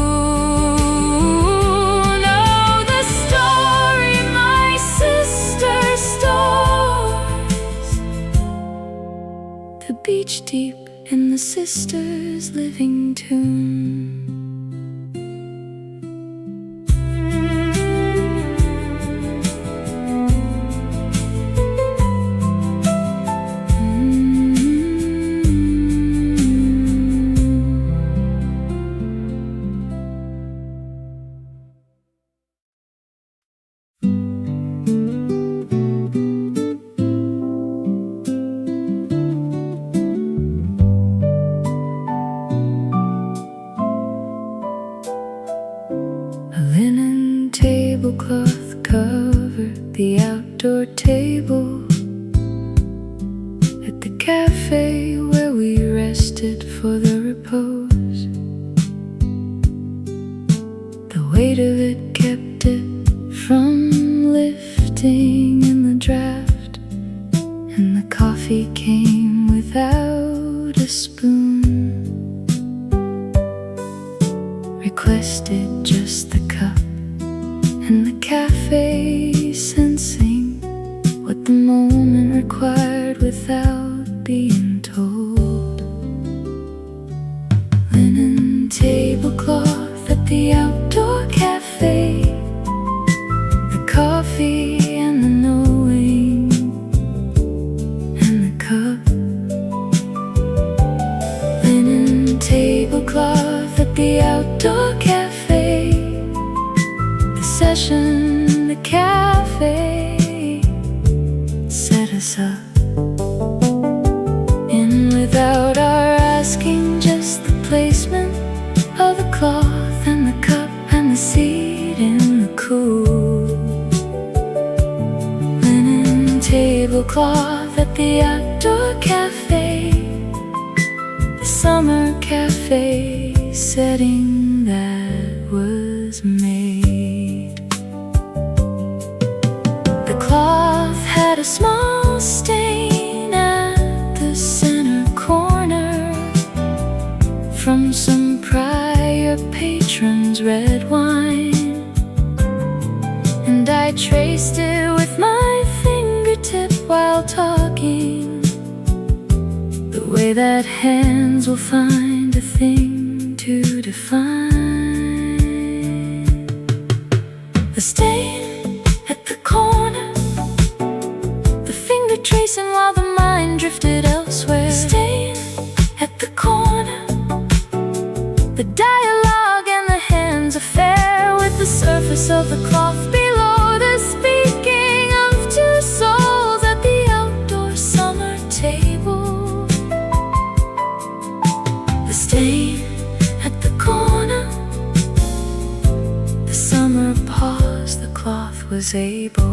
Oh, the story my sister stores, the beach deep in the sisters' living tomb. cafe where we rested for the repose. The weight of it kept it from lifting in the draft, and the coffee came without a spoon. Requested just the cup, and the cafe sensing what the moment required without being told. Linen tablecloth at the outdoor cafe, the coffee and the knowing, and the cup. Linen tablecloth at the outdoor cafe, the session, the cafe set us up. And without our asking, just the placement of the cloth and the cup and the seat in the cool. Linen tablecloth at the outdoor cafe, the summer cafe setting that was made. The cloth had a small stain at the center corner from some prior patron's red wine, and I traced it with my fingertip while talking, the way that hands will find a thing to define. The stain at the corner, the finger tracing while the mind drifted elsewhere. The stain at the corner, the dialogue and the hand's affair with the surface of the cloth below. The speaking of two souls at the outdoor summer table. The stain at the corner, the summer pause the cloth was able.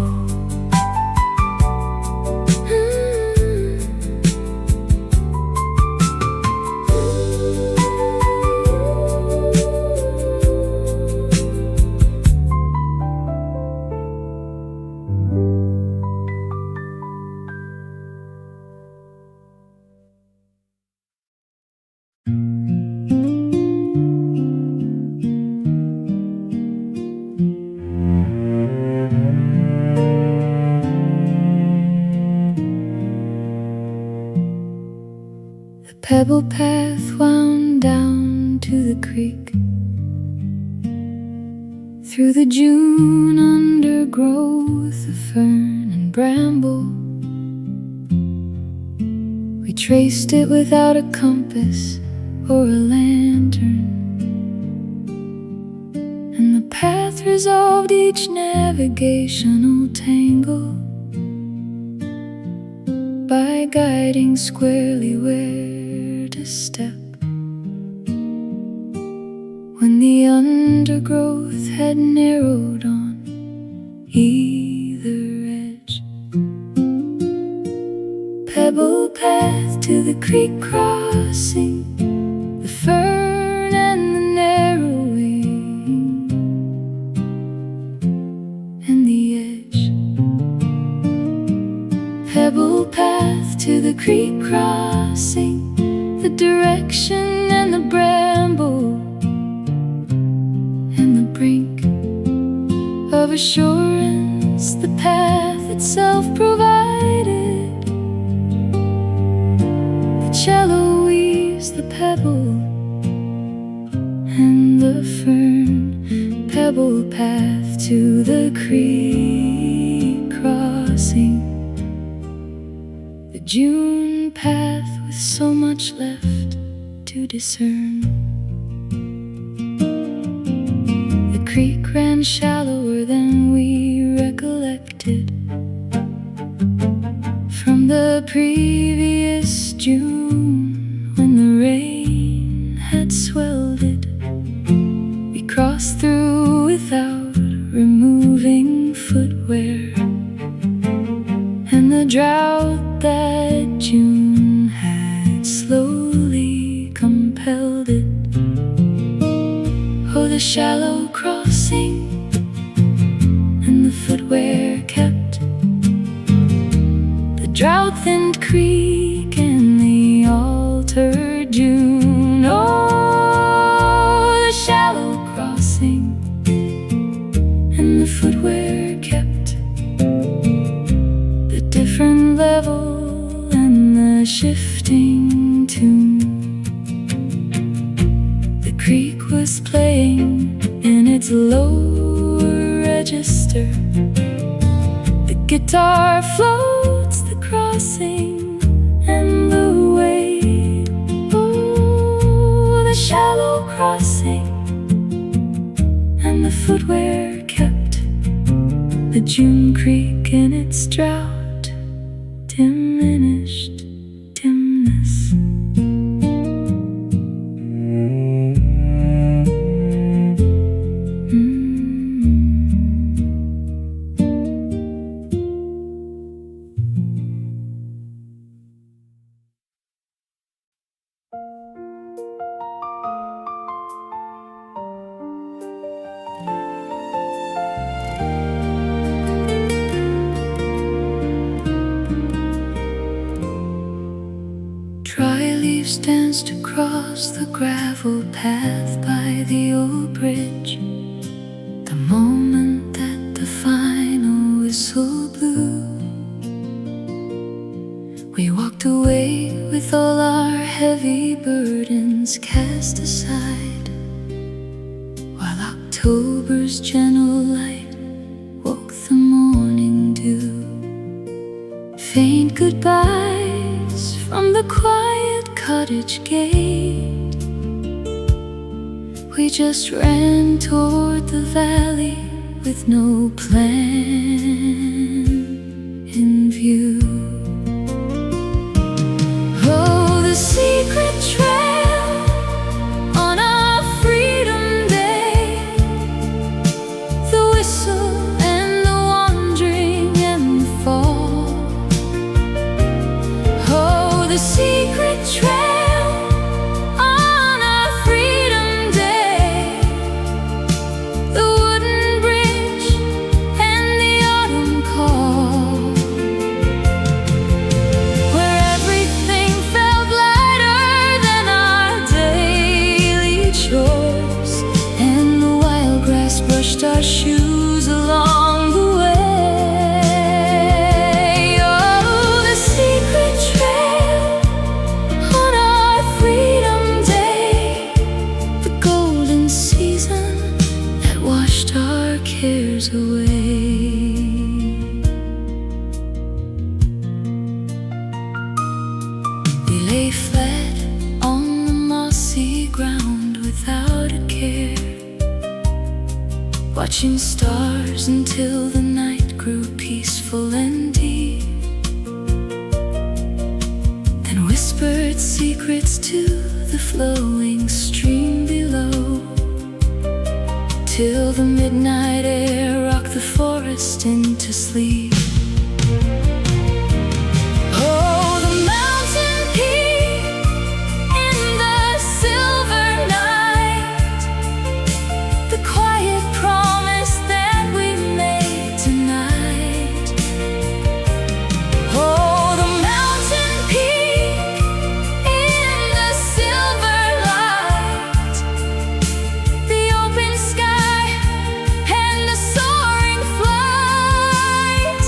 Pebble path wound down to the creek, through the June undergrowth of fern and bramble. We traced it without a compass or a lantern, and the path resolved each navigational tangle by guiding squarely where to step. When the undergrowth had narrowed on either edge, pebble path to the creek crossing, the fern and the narrowing, and the edge. Pebble path to the creek crossing, the direction and the bramble, and the brink of assurance the path itself provided. The cello weaves the pebble and the fern. Pebble path to the creek crossing, the June path with so much left to discern. The creek ran shallower than we recollected from the previous June, when the rain had swelled it. We crossed through without removing footwear, and the drought that June had Sand Creek and the altered dune. Oh, the shallow crossing and the footwear kept, the different level and the shifting tune. The creek was playing in its lower register. The guitar floats the crossing and the wave. Oh, the shallow crossing and the footwear kept, the June creek in its drought, diminished dimness. Dry leaves danced across the gravel path by the old bridge. The moment that the final whistle blew, we walked away with all our heavy burdens cast aside, while October's gentle light woke the morning dew. Faint goodbyes from the quiet cottage gate. We just ran toward the valley with no plan in view. Oh, the secret trail on our freedom day, the whistle and the wandering and the fall. Oh, the secret trail on our freedom day, the wooden bridge and the autumn call, where everything felt lighter than our daily chores, and the wild grass brushed our shoes along the way. Oh, the secret trail on our freedom day, the golden season that washed our cares away. We lay flat on the mossy ground without a care, watching stars until the night grew peaceful and deep, then whispered secrets to the flowing stream below, till the midnight air rocked the forest into sleep. Oh, the mountain peak in the silver night, the quiet promise that we made tonight. Oh, the mountain peak in the silver light, the open sky and the soaring flight.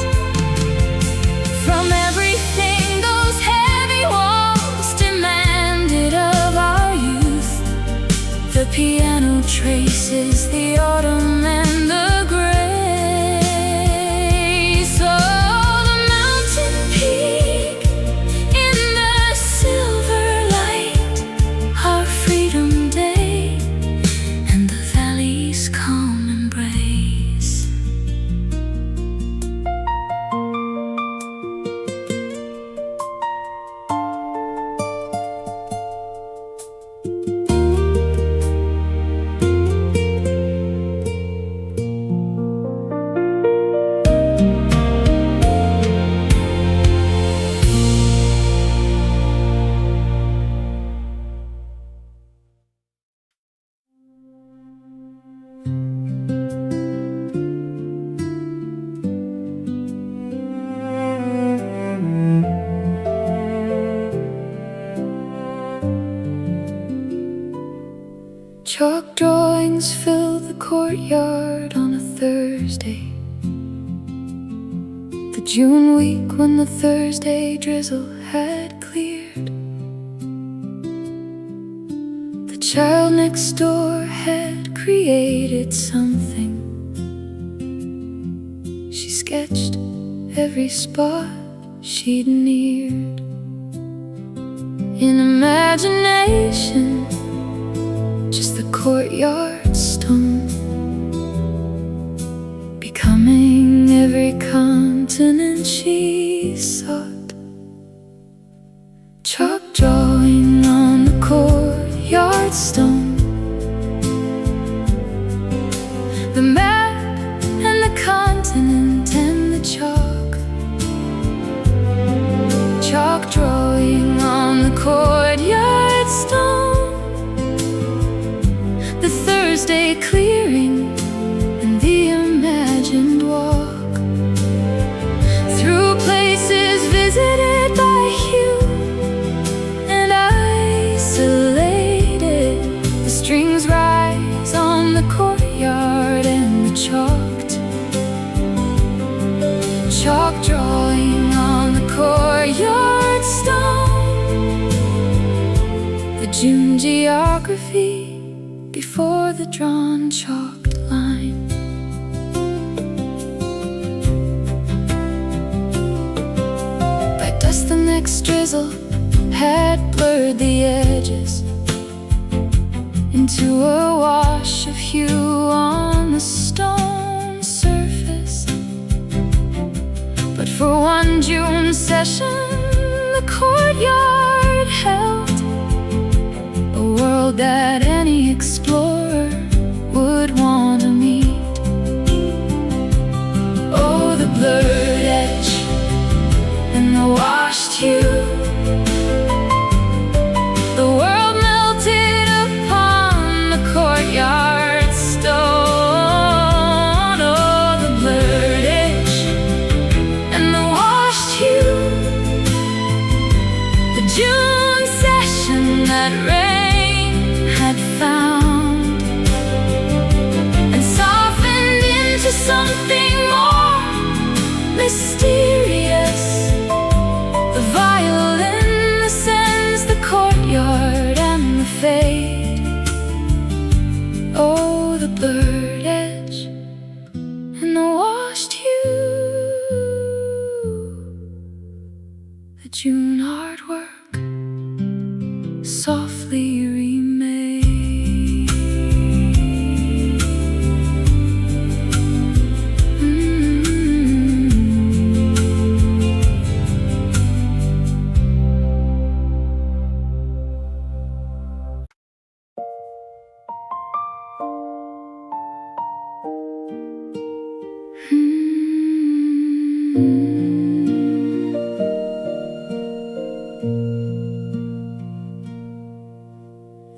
swings fill the courtyard on a Thursday, the June week when the Thursday drizzle had cleared. The child next door had created something. She sketched every spot she'd neared. In imagination, just the courtyard stone, becoming every continent she sought. Chalk drawing on the courtyard stone, the map and the continent and the chalk. Chalk drawing on the courtyard stone, the Thursday clearing and the imagined walk through places visited by you and isolated. The strings rise on the courtyard and the chalk drawing on the courtyard stone, the June geography before the drawn chalked line. By dusk the next drizzle had blurred the edges into a wash of hue on the stone surface. But for one June session, the courtyard held a world that any explorer would want to meet. Oh, the blurred edge and the washed hue, the world melted upon the courtyard stone. Oh, the blurred edge and the washed hue, the June session that rain had found and softened into something more mysterious. The violin ascends the courtyard and the fade. Oh, the blurred edge and the washed hue, the June artwork softly remade.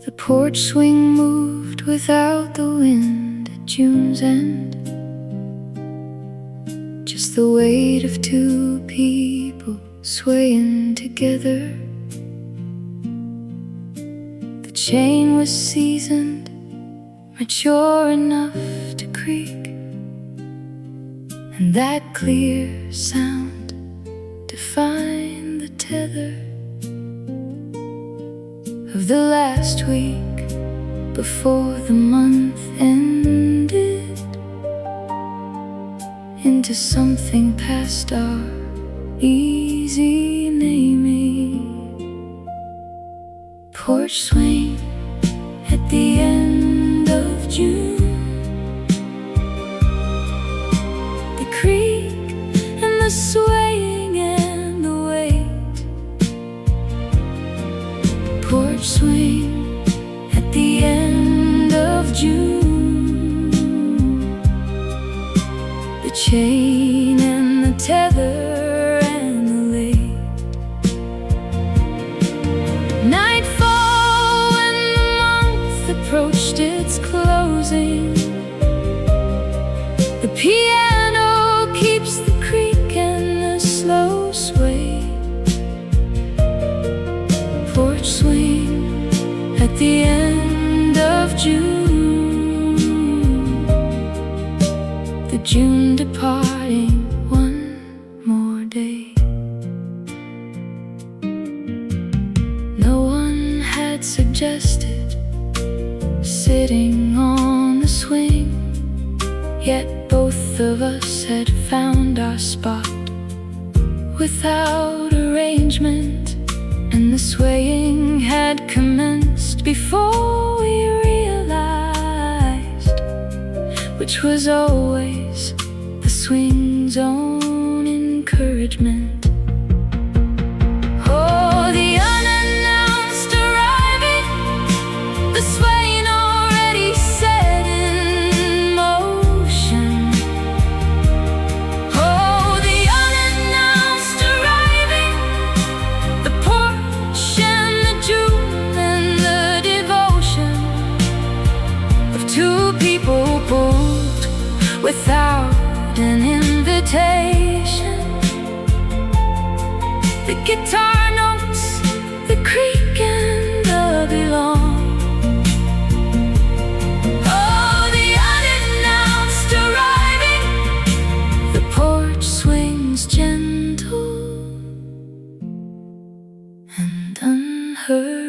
The porch swing moved without the wind at June's end, just the weight of two people swaying together. The chain was seasoned, mature enough to creak, and that clear sound defined the tether of the last week before the month ended into something past our easy naming. Porch swing at the end of June, the creak and the swaying and the weight. Porch swing at the end of June, the chain and the tether and the late. Nightfall when the month approached its closing, the piano keeps the creak and the slow sway. Porch swing at the end of June, June departing one more day. No one had suggested sitting on the swing, yet both of us had found our spot without arrangement, and the swaying had commenced before we realized which was always the swing's own encouragement. Oh, the unannounced arriving, the swaying already set in motion. Oh, the unannounced arriving, the porch and the jewel and the devotion of two people booked without an invitation. The guitar notes, the creak and the belong. Oh, the unannounced arriving, the porch swings gentle and unheard.